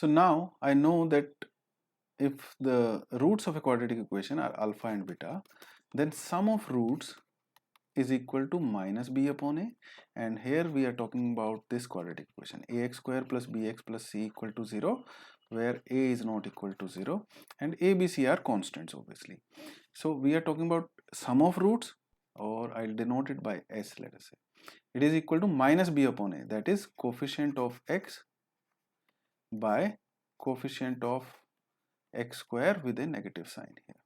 So now I know that if the roots of a quadratic equation are alpha and beta, then sum of roots is equal to minus b upon a, and here we are talking about this quadratic equation ax square plus bx plus c equal to 0, where a is not equal to 0 and a, b, c are constants obviously. So we are talking about sum of roots, or I'll denote it by s, let us say. It is equal to minus b upon a, that is coefficient of x by coefficient of x square with a negative sign here,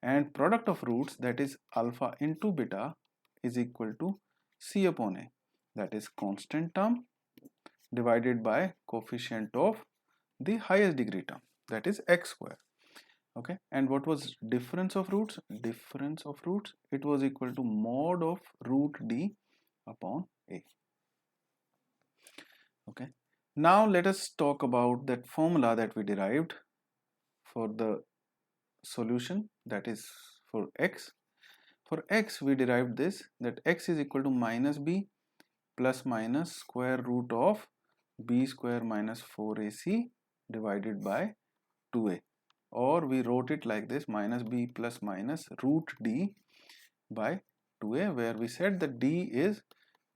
and product of roots, that is alpha into beta, is equal to c upon a, that is constant term divided by coefficient of the highest degree term, that is x square. Okay, and what was difference of roots? Difference of roots, it was equal to mod of root d upon a. Okay, now let us talk about that formula that we derived for the solution, that is for x. For x we derived this, that x is equal to minus b plus minus square root of b square minus 4ac divided by 2a, or we wrote it like this, minus b plus minus root d by 2a, where we said that d is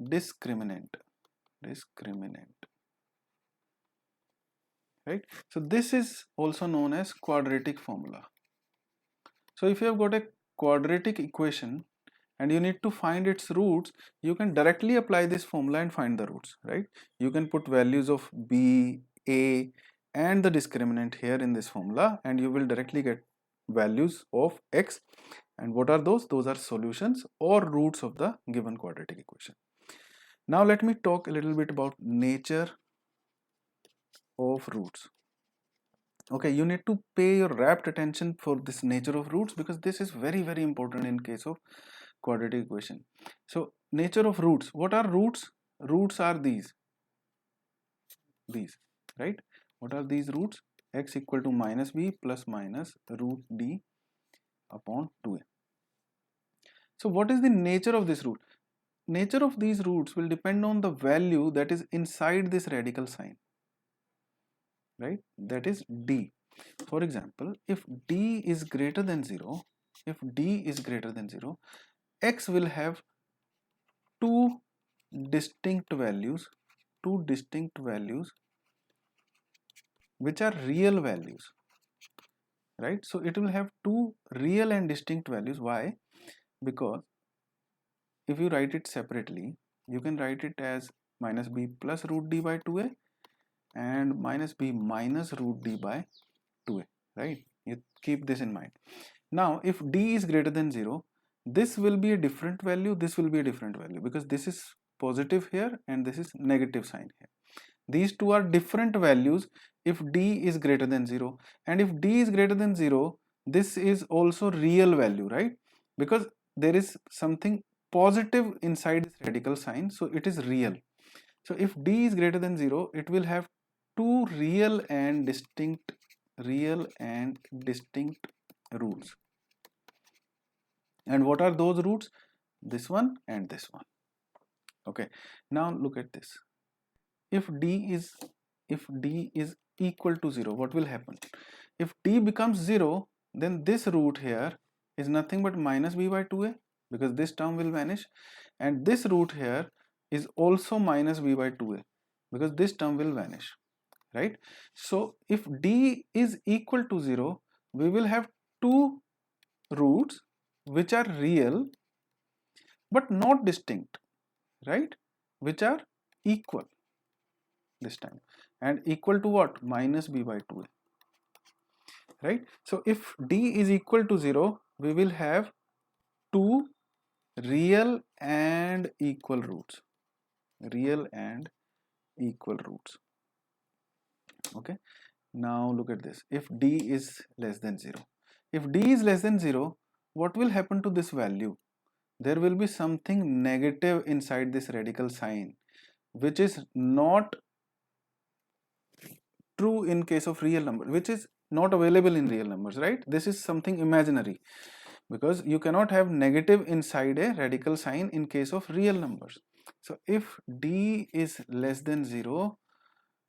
discriminant, right? So this is also known as quadratic formula. So if you have got a quadratic equation and you need to find its roots, you can directly apply this formula and find the roots, right? You can put values of b, a and the discriminant here in this formula, and you will directly get values of x. And what are those? Those are solutions or roots of the given quadratic equation. Now let me talk a little bit about nature of roots. Okay, you need to pay your rapt attention for this nature of roots, because this is very important in case of quadratic equation. So nature of roots, what are roots? Roots are these, right? What are these roots? X equal to minus b plus minus root d upon 2a. So what is the nature of this root? Nature of these roots will depend on the value that is inside this radical sign, right? That is d. For example, if d is greater than 0, x will have two distinct values which are real values, right? So it will have two real and distinct values. Why? Because if you write it separately, you can write it as minus b plus root d by 2a and minus b minus root d by 2a, right? You keep this in mind. Now if d is greater than 0, this will be a different value, this will be a different value, because this is positive here and this is negative sign here. These two are different values if d is greater than 0, and if d is greater than 0, this is also real value, right? Because there is something positive inside this radical sign, so it is real. So if d is greater than 0, it will have two real and distinct roots. And what are those roots? This one and this one. Okay, now look at this. If d is equal to 0, what will happen? If d becomes 0, then this root here is nothing but minus b by 2a, because this term will vanish, and this root here is also minus b by 2a, because this term will vanish, right? So if d is equal to 0, we will have two roots which are real but not distinct, right? Which are equal this time, and equal to what? Minus b by 2a, right? So if d is equal to 0, we will have two real and equal roots, okay? Now look at this. If d is less than 0, what will happen to this value? There will be something negative inside this radical sign, which is not true in case of real number, which is not available in real numbers, right? This is something imaginary, because you cannot have negative inside a radical sign in case of real numbers. So if d is less than 0,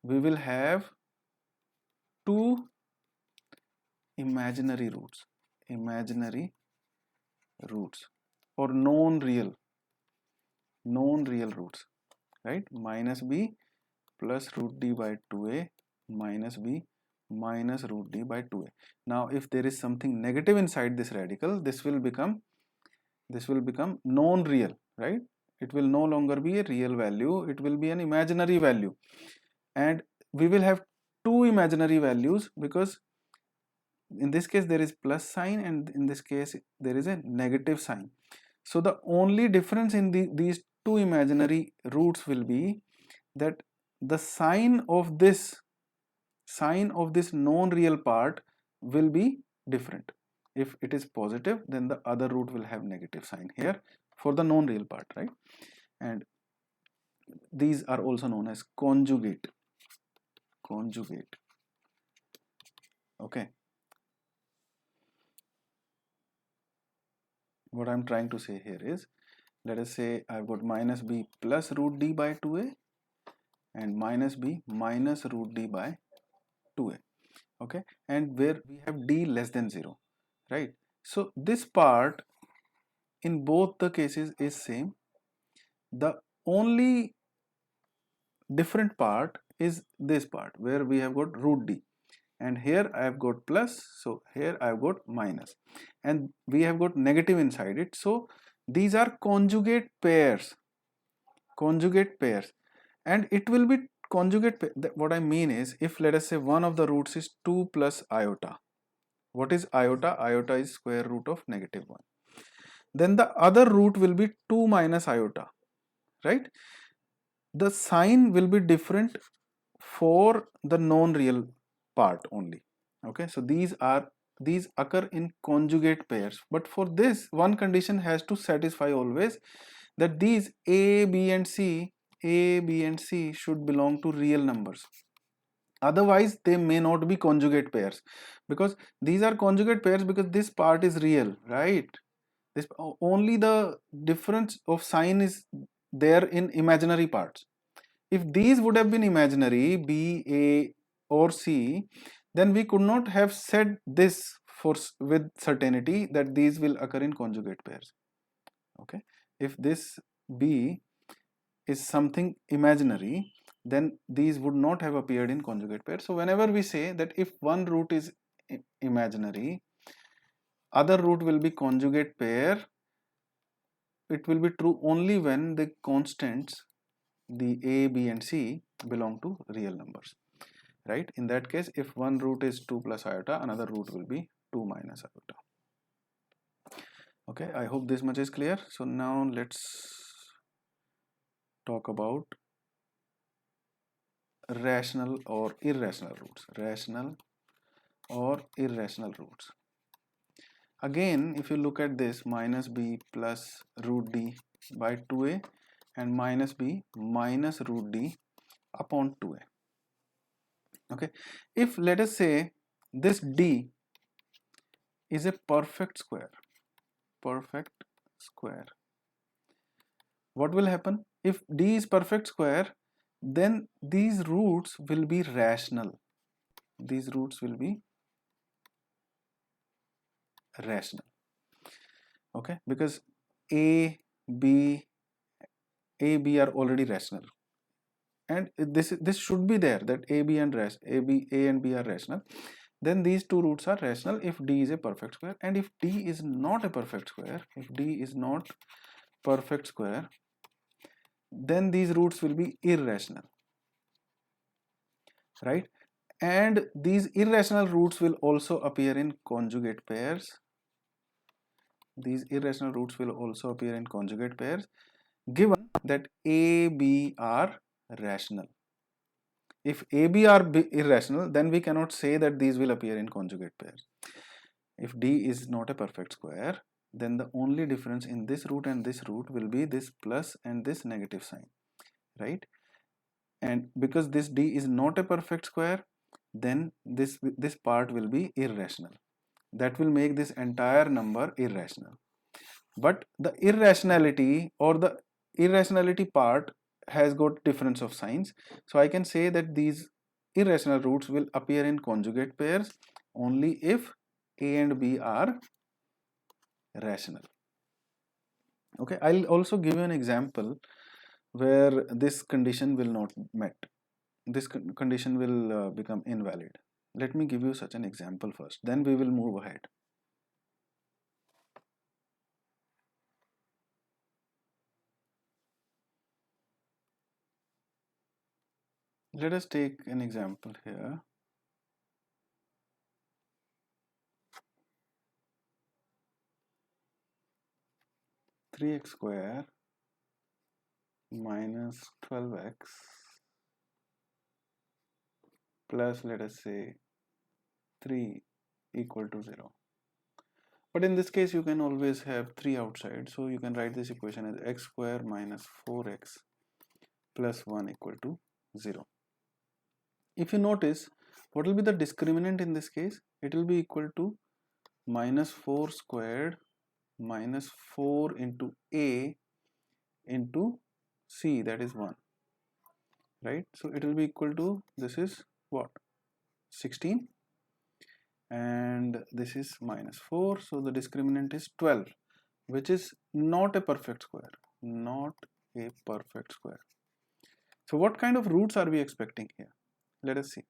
we will have two imaginary roots or known real roots, right? Minus b plus root d by 2a minus b minus root d by 2a. Now if there is something negative inside this radical, this will become known real, right? It will no longer be a real value, it will be an imaginary value, and we will have two imaginary values because in this case there is plus sign and in this case there is a negative sign. So the only difference in these two imaginary roots will be that the sign of this known real part will be different. If it is positive, then the other root will have negative sign here for the known real part, right? And these are also known as conjugate. Okay, what I'm trying to say here is, let us say I've got minus b plus root d by 2a and minus b minus root d by 2a. Okay, and where we have d less than 0, right? So this part in both the cases is same. The only different part is this part where we have got root d, and here I have got plus, so here I have got minus, and we have got negative inside it. So these are conjugate pairs, and it will be conjugate pair. What I mean is, if let us say one of the roots is 2 plus iota. What is iota? Iota is square root of negative 1. Then the other root will be 2 minus iota, right? The sign will be different for the known real part only. Okay, so these occur in conjugate pairs, but for this one condition has to satisfy always, that these a, b and c should belong to real numbers. Otherwise they may not be conjugate pairs, because these are conjugate pairs because this part is real, right? This only the difference of sign is there in imaginary parts. If these would have been imaginary, b, a or c, then we could not have said this with certainty that these will occur in conjugate pairs. Okay, if this b is something imaginary, then these would not have appeared in conjugate pair. So whenever we say that if one root is imaginary, other root will be conjugate pair, it will be true only when the constants, the a, b and c, belong to real numbers, right? In that case, if one root is 2 plus iota, another root will be 2 minus iota. Okay, I hope this much is clear. So now let's talk about rational or irrational roots. Again, if you look at this, minus b plus root d by 2a and minus b minus root d upon 2a. Okay, if let us say this d is a perfect square, what will happen? If d is perfect square, then these roots will be rational. Okay, because a, b are already rational, and this should be there, that a and b are rational. Then these two roots are rational if d is a perfect square, and if d is not a perfect square, then these roots will be irrational, right? And these irrational roots will also appear in conjugate pairs. Given that a, b are rational. If a, b are irrational, then we cannot say that these will appear in conjugate pairs. If d is not a perfect square, then the only difference in this root and this root will be this plus and this negative sign, right? And because this d is not a perfect square, then this part will be irrational. That will make this entire number irrational. But the irrationality or the irrationality part has got difference of signs. So I can say that these irrational roots will appear in conjugate pairs only if A and B are rational. Okay, I'll also give you an example where this condition will not met. This condition will become invalid. Let me give you such an example first, then we will move ahead. Let us take an example here. Three x square minus 12x plus, let us say, 3 equal to 0. But in this case you can always have 3 outside, so you can write this equation as x square minus 4x plus 1 equal to 0. If you notice, what will be the discriminant in this case? It will be equal to minus 4 squared minus 4 into a into c, that is 1, right? So it will be equal to, this is what, 16, and this is minus 4, so the discriminant is 12, which is not a perfect square, not a perfect square. So what kind of roots are we expecting here? Let us see.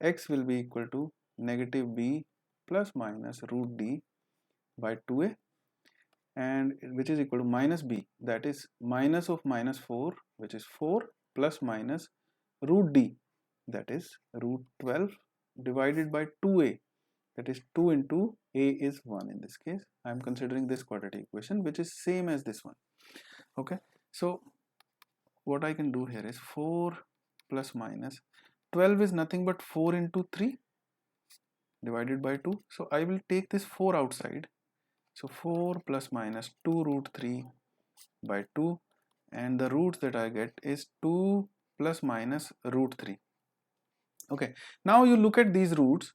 X will be equal to negative b plus minus root d by 2a, and which is equal to minus b, that is minus of minus 4, which is 4, plus minus root d, that is root 12, divided by 2a, that is 2 into a is 1. In this case I am considering this quadratic equation, which is same as this one. Okay, so what I can do here is 4 plus minus 12 is nothing but 4 into 3 divided by 2, so I will take this 4 outside. So 4 plus minus 2 root 3 by 2, and the roots that I get is 2 plus minus root 3. Okay, now you look at these roots.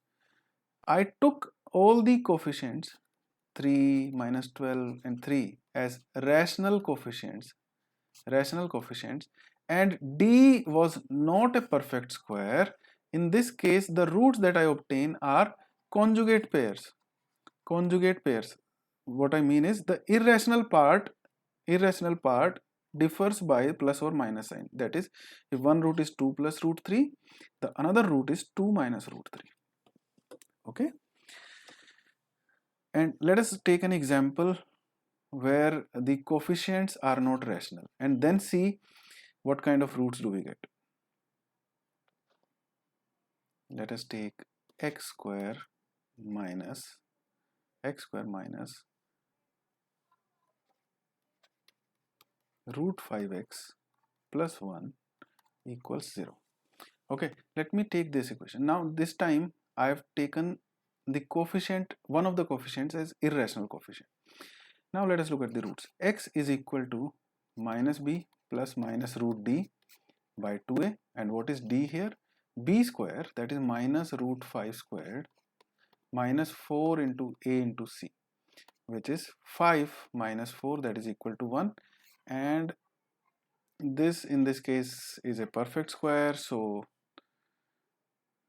I took all the coefficients 3, minus 12 and 3 as rational coefficients, and d was not a perfect square. In this case the roots that I obtain are conjugate pairs. What I mean is the irrational part differs by plus or minus sign. That is, if one root is 2 plus root 3, the another root is 2 minus root 3. Okay, and let us take an example where the coefficients are not rational, and then see what kind of roots do we get. Let us take x square minus root 5x plus 1 equals 0. Okay, let me take this equation. Now this time I have taken the coefficient, one of the coefficients, as irrational coefficient. Now let us look at the roots. X is equal to minus b plus minus root d by 2a, and what is d here? B square, that is minus root 5 squared minus 4 into a into c, which is 5 minus 4, that is equal to 1, and this in this case is a perfect square, so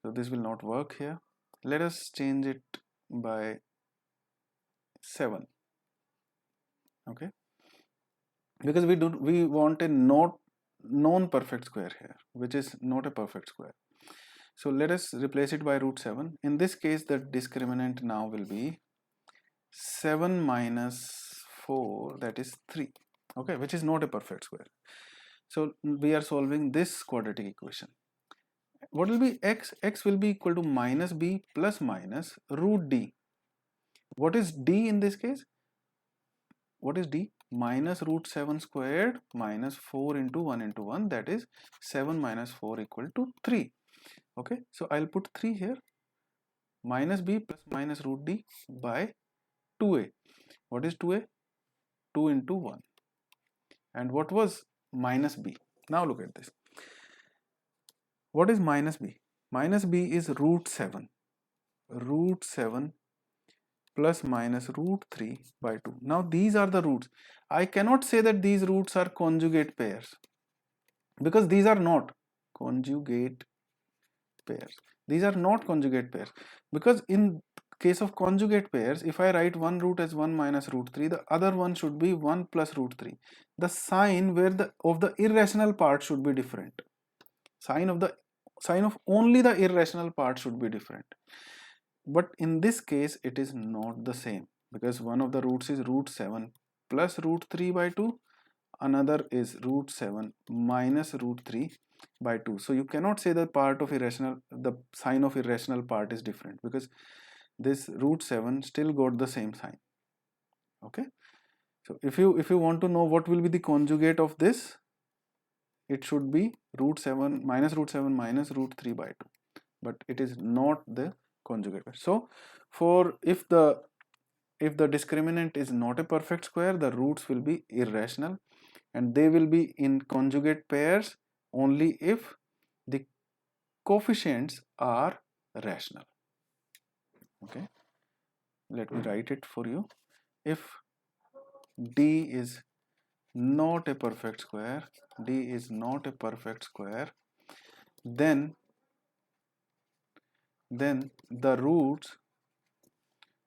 this will not work here. Let us change it by 7. Okay, because we want a not non-perfect square here, which is not a perfect square. So let us replace it by root 7. In this case the discriminant now will be 7 minus 4, that is 3. Okay, which is not a perfect square. So we are solving this quadratic equation. What will be x? X will be equal to minus b plus minus root d. What is d in this case? What is d? Minus root 7 squared minus 4 into 1 into 1, that is 7 minus 4 equal to 3. Okay, so I'll put 3 here. Minus b plus minus root d by 2a. What is 2a? 2 into 1. And what was minus b? Now look at this. What is minus b? Minus b is root 7. Root 7 plus minus root 3 by 2. Now these are the roots. I cannot say that these roots are conjugate pairs, because these are not conjugate pairs. These are not conjugate pairs, because in case of conjugate pairs, if I write one root as 1 minus root 3, the other one should be 1 plus root 3. The sign of the irrational part should be different. Sign of only the irrational part should be different. But in this case it is not the same, because one of the roots is root 7 plus root 3 by 2, another is root 7 minus root 3 by 2. So you cannot say the sign of irrational part is different, because this root 7 still got the same sign. Okay, so if you want to know what will be the conjugate of this, it should be root 7 minus root 3 by 2, but it is not the conjugate. So for if the discriminant is not a perfect square, the roots will be irrational, and they will be in conjugate pairs only if the coefficients are rational. Okay, let me write it for you. If D is not a perfect square, then the roots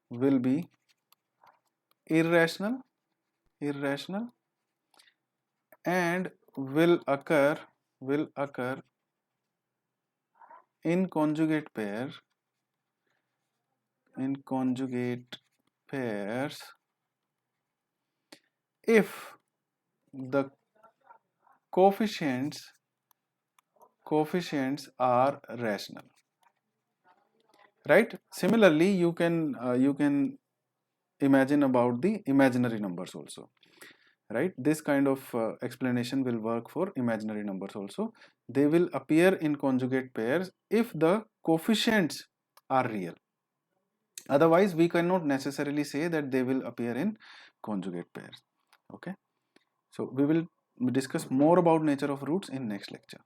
will be irrational and will occur in conjugate pairs if the coefficients are rational, right? Similarly, you can imagine about the imaginary numbers also, right? This kind of explanation will work for imaginary numbers also. They will appear in conjugate pairs if the coefficients are real. Otherwise, we cannot necessarily say that they will appear in conjugate pairs. Okay, so we will discuss more about nature of roots in next lecture.